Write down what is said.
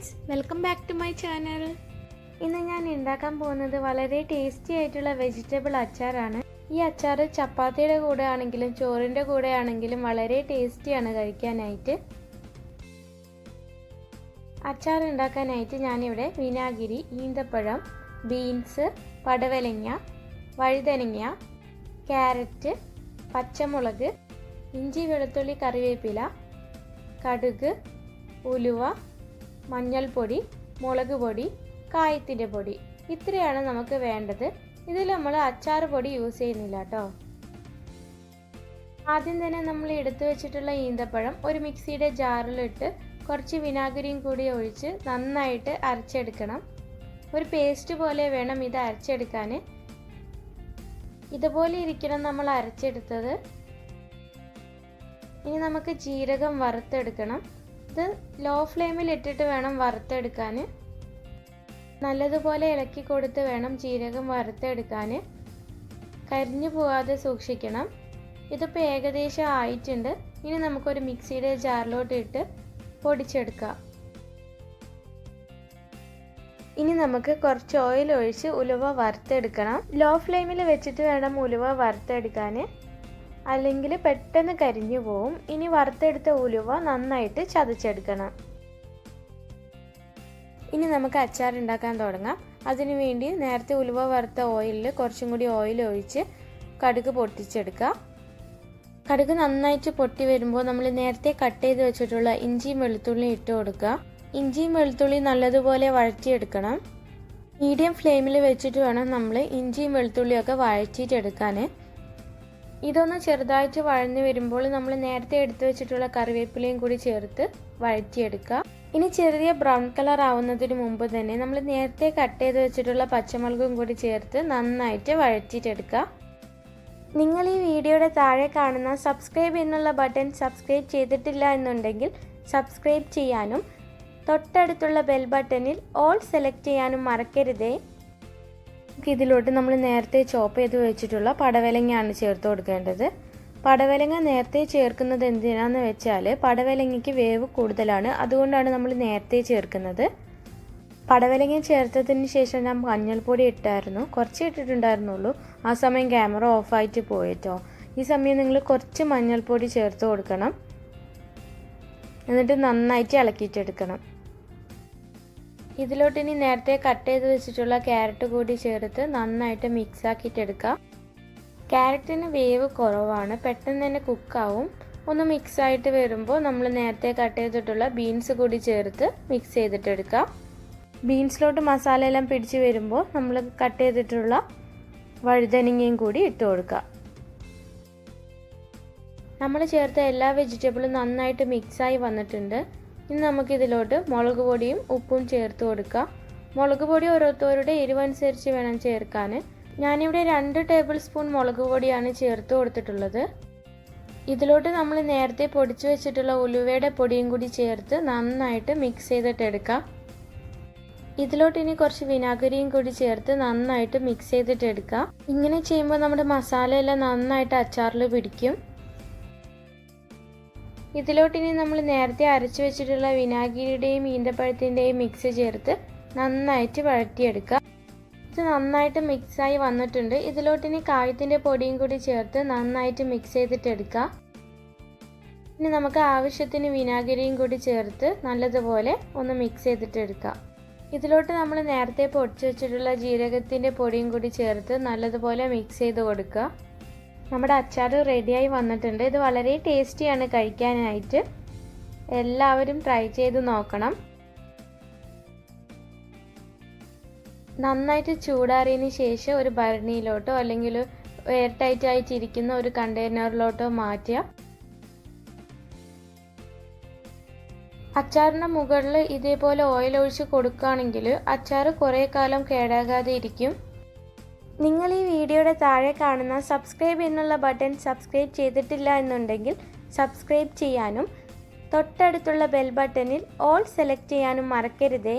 Friends, welcome back to my channel. ഇന്ന് ഞാൻ ഉണ്ടാക്കാൻ പോകുന്നത് വളരെ ടേസ്റ്റി ആയിട്ടുള്ള വെജിറ്റബിൾ അച്ചാറാണ്. ഈ അച്ചാർ ചപ്പാത്തിയുടെ കൂടെ ആണെങ്കിലും ചോറിൻ്റെ കൂടെ ആണെങ്കിലും വളരെ ടേസ്റ്റിയാണ് കഴിക്കാനായിട്ട്. അച്ചാർ ഉണ്ടാക്കാനായിട്ട് ഞാനിവിടെ വിനാഗിരി, ഈന്തപ്പഴം, ബീൻസ്, പടവലങ്ങ, വഴുതനങ്ങ, ക്യാരറ്റ്, പച്ചമുളക്, ഇഞ്ചി, വെളുത്തുള്ളി, കറിവേപ്പില, കടുക്, ഉലുവ, മഞ്ഞൾപ്പൊടി, മുളക് പൊടി, കായത്തിൻ്റെ പൊടി, ഇത്രയാണ് നമുക്ക് വേണ്ടത്. ഇതിൽ നമ്മൾ അച്ചാർ പൊടി യൂസ് ചെയ്യുന്നില്ല കേട്ടോ. ആദ്യം തന്നെ നമ്മൾ എടുത്തു വെച്ചിട്ടുള്ള ഈന്തപ്പഴം ഒരു മിക്സിയുടെ ജാറിലിട്ട് കുറച്ച് വിനാഗിരിയും കൂടി ഒഴിച്ച് നന്നായിട്ട് അരച്ചെടുക്കണം. ഒരു പേസ്റ്റ് പോലെ വേണം ഇത് അരച്ചെടുക്കാൻ. ഇതുപോലെ ഇരിക്കണം നമ്മൾ അരച്ചെടുത്തത്. ഇനി നമുക്ക് ജീരകം വറുത്തെടുക്കണം. ഇത് ലോ ഫ്ലെയിമിൽ ഇട്ടിട്ട് വേണം വറുത്തെടുക്കാൻ. നല്ലതുപോലെ ഇളക്കി കൊടുത്ത് വേണം ജീരകം വറുത്തെടുക്കാൻ. കരിഞ്ഞു പോകാതെ സൂക്ഷിക്കണം. ഇതിപ്പോൾ ഏകദേശം ആയിട്ടുണ്ട്. ഇനി നമുക്കൊരു മിക്സിയുടെ ജാറിലോട്ട് ഇട്ട് പൊടിച്ചെടുക്കാം. ഇനി നമുക്ക് കുറച്ച് ഓയിൽ ഒഴിച്ച് ഉലുവ വറുത്തെടുക്കണം. ലോ ഫ്ലെയിമിൽ വെച്ചിട്ട് വേണം ഉലുവ വറുത്തെടുക്കാൻ, അല്ലെങ്കിൽ പെട്ടെന്ന് കരിഞ്ഞു പോവും. ഇനി വറുത്തെടുത്ത ഉലുവ നന്നായിട്ട് ചതച്ചെടുക്കണം. ഇനി നമുക്ക് അച്ചാർ ഉണ്ടാക്കാൻ തുടങ്ങാം. അതിനു വേണ്ടി നേരത്തെ ഉലുവ വറുത്ത ഓയിലിൽ കുറച്ചും കൂടി ഓയിൽ ഒഴിച്ച് കടുക് പൊട്ടിച്ചെടുക്കുക. കടുക് നന്നായിട്ട് പൊട്ടി വരുമ്പോൾ നമ്മൾ നേരത്തെ കട്ട് ചെയ്ത് വെച്ചിട്ടുള്ള ഇഞ്ചിയും വെളുത്തുള്ളിയും ഇട്ട് കൊടുക്കുക. ഇഞ്ചിയും വെളുത്തുള്ളിയും നല്ലതുപോലെ വഴറ്റിയെടുക്കണം. മീഡിയം ഫ്ലെയിമിൽ വെച്ചിട്ട് വേണം നമ്മൾ ഇഞ്ചിയും വെളുത്തുള്ളിയൊക്കെ വഴറ്റിയിട്ടെടുക്കാൻ. ഇതൊന്ന് ചെറുതായിട്ട് വഴഞ്ഞു വരുമ്പോൾ നമ്മൾ നേരത്തെ എടുത്തു വെച്ചിട്ടുള്ള കറിവേപ്പിലയും കൂടി ചേർത്ത് വഴറ്റിയെടുക്കുക. ഇനി ചെറിയ ബ്രൗൺ കളർ ആവുന്നതിന് മുമ്പ് തന്നെ നമ്മൾ നേരത്തെ കട്ട് ചെയ്ത് വെച്ചിട്ടുള്ള പച്ചമുളകും കൂടി ചേർത്ത് നന്നായിട്ട് വഴറ്റിയിട്ടെടുക്കുക. നിങ്ങൾ ഈ വീഡിയോയുടെ താഴെ കാണുന്ന സബ്സ്ക്രൈബ് എന്നുള്ള ബട്ടൺ സബ്സ്ക്രൈബ് ചെയ്തിട്ടില്ല എന്നുണ്ടെങ്കിൽ സബ്സ്ക്രൈബ് ചെയ്യാനും തൊട്ടടുത്തുള്ള ബെൽ ബട്ടണിൽ ഓൾ സെലക്ട് ചെയ്യാനും മറക്കരുതേ. ഇതിലോട്ട് നമ്മൾ നേരത്തെ ചോപ്പ് ചെയ്ത് വെച്ചിട്ടുള്ള പടവലങ്ങയാണ് ചേർത്ത് കൊടുക്കേണ്ടത്. പടവലങ്ങ നേരത്തെ ചേർക്കുന്നത് എന്തിനാന്ന് വെച്ചാൽ പടവലങ്ങയ്ക്ക് വേവ് കൂടുതലാണ്, അതുകൊണ്ടാണ് നമ്മൾ നേരത്തെ ചേർക്കുന്നത്. പടവലങ്ങ ചേർത്തതിന് ശേഷം ഞാൻ മഞ്ഞൾപ്പൊടി ഇട്ടായിരുന്നു, കുറച്ച് ഇട്ടിട്ടുണ്ടായിരുന്നുള്ളൂ. ആ സമയം ക്യാമറ ഓഫായിട്ട് പോയിട്ടോ. ഈ സമയം നിങ്ങൾ കുറച്ച് മഞ്ഞൾപ്പൊടി ചേർത്ത് കൊടുക്കണം. എന്നിട്ട് നന്നായിട്ട് ഇളക്കിയിട്ടെടുക്കണം. ഇതിലോട്ട് ഇനി നേരത്തെ കട്ട് ചെയ്ത് വെച്ചിട്ടുള്ള ക്യാരറ്റ് കൂടി ചേർത്ത് നന്നായിട്ട് മിക്സ് ആക്കിയിട്ടെടുക്കുക. ക്യാരറ്റിന് വേവ് കുറവാണ്, പെട്ടെന്ന് തന്നെ കുക്കാവും. ഒന്ന് മിക്സായിട്ട് വരുമ്പോൾ നമ്മൾ നേരത്തെ കട്ട് ചെയ്തിട്ടുള്ള ബീൻസ് കൂടി ചേർത്ത് മിക്സ് ചെയ്തിട്ടെടുക്കുക. ബീൻസിലോട്ട് മസാല എല്ലാം പിടിച്ച് വരുമ്പോൾ നമ്മൾ കട്ട് ചെയ്തിട്ടുള്ള വഴുതനങ്ങയും കൂടി ഇട്ട് കൊടുക്കുക. നമ്മൾ ചേർത്ത എല്ലാ വെജിറ്റബിളും നന്നായിട്ട് മിക്സായി വന്നിട്ടുണ്ട്. ഇനി നമുക്കിതിലോട്ട് മുളക് പൊടിയും ഉപ്പും ചേർത്ത് കൊടുക്കുക. മുളക് പൊടി ഓരോരുത്തരുടെ എരിവനുസരിച്ച് വേണം ചേർക്കാൻ. ഞാനിവിടെ 2 ടേബിൾ സ്പൂൺ മുളക് പൊടിയാണ് ചേർത്ത് കൊടുത്തിട്ടുള്ളത്. ഇതിലോട്ട് നമ്മൾ നേരത്തെ പൊടിച്ചു വെച്ചിട്ടുള്ള ഉലുവയുടെ പൊടിയും കൂടി ചേർത്ത് നന്നായിട്ട് മിക്സ് ചെയ്തിട്ടെടുക്കുക. ഇതിലോട്ട് ഇനി കുറച്ച് വിനാഗിരിയും കൂടി ചേർത്ത് നന്നായിട്ട് മിക്സ് ചെയ്തിട്ടെടുക്കുക. ഇങ്ങനെ ചെയ്യുമ്പോൾ നമ്മുടെ മസാലയെല്ലാം നന്നായിട്ട് അച്ചാറിൽ പിടിക്കും. ഇതിലോട്ടിനി നമ്മൾ നേരത്തെ അരച്ചു വെച്ചിട്ടുള്ള വിനാഗിരിയുടെയും ഈന്തപ്പഴത്തിൻ്റെയും മിക്സ് ചേർത്ത് നന്നായിട്ട് വഴറ്റിയെടുക്കുക. ഇത് നന്നായിട്ട് മിക്സായി വന്നിട്ടുണ്ട്. ഇതിലോട്ടിനി കായത്തിൻ്റെ പൊടിയും കൂടി ചേർത്ത് നന്നായിട്ട് മിക്സ് ചെയ്തിട്ടെടുക്കുക. ഇനി നമുക്ക് ആവശ്യത്തിന് വിനാഗിരിയും കൂടി ചേർത്ത് നല്ലതുപോലെ ഒന്ന് മിക്സ് ചെയ്തിട്ടെടുക്കുക. ഇതിലോട്ട് നമ്മൾ നേരത്തെ പൊടിച്ചു വെച്ചിട്ടുള്ള ജീരകത്തിൻ്റെ പൊടിയും കൂടി ചേർത്ത് നല്ലതുപോലെ മിക്സ് ചെയ്ത് കൊടുക്കുക. നമ്മുടെ അച്ചാർ റെഡിയായി വന്നിട്ടുണ്ട്. ഇത് വളരെ ടേസ്റ്റിയാണ് കഴിക്കാനായിട്ട്. എല്ലാവരും ട്രൈ ചെയ്ത് നോക്കണം. നന്നായിട്ട് ചൂടാറിയതിന് ശേഷം ഒരു ഭരണിയിലോട്ടോ അല്ലെങ്കിൽ എയർ ടൈറ്റ് ആയിട്ടിരിക്കുന്ന ഒരു കണ്ടെയ്നറിലോട്ടോ മാറ്റുക. അച്ചാറിൻ്റെ മുകളിൽ ഇതേപോലെ ഓയിൽ ഒഴിച്ച് കൊടുക്കുകയാണെങ്കിൽ അച്ചാർ കുറേ കാലം കേടാകാതെ ഇരിക്കും. നിങ്ങൾ ഈ വീഡിയോയുടെ താഴെ കാണുന്ന സബ്സ്ക്രൈബ് എന്നുള്ള ബട്ടൺ സബ്സ്ക്രൈബ് ചെയ്തിട്ടില്ല എന്നുണ്ടെങ്കിൽ സബ്സ്ക്രൈബ് ചെയ്യാനും തൊട്ടടുത്തുള്ള ബെൽ ബട്ടണിൽ ഓൾ സെലക്ട് ചെയ്യാനും മറക്കരുതേ.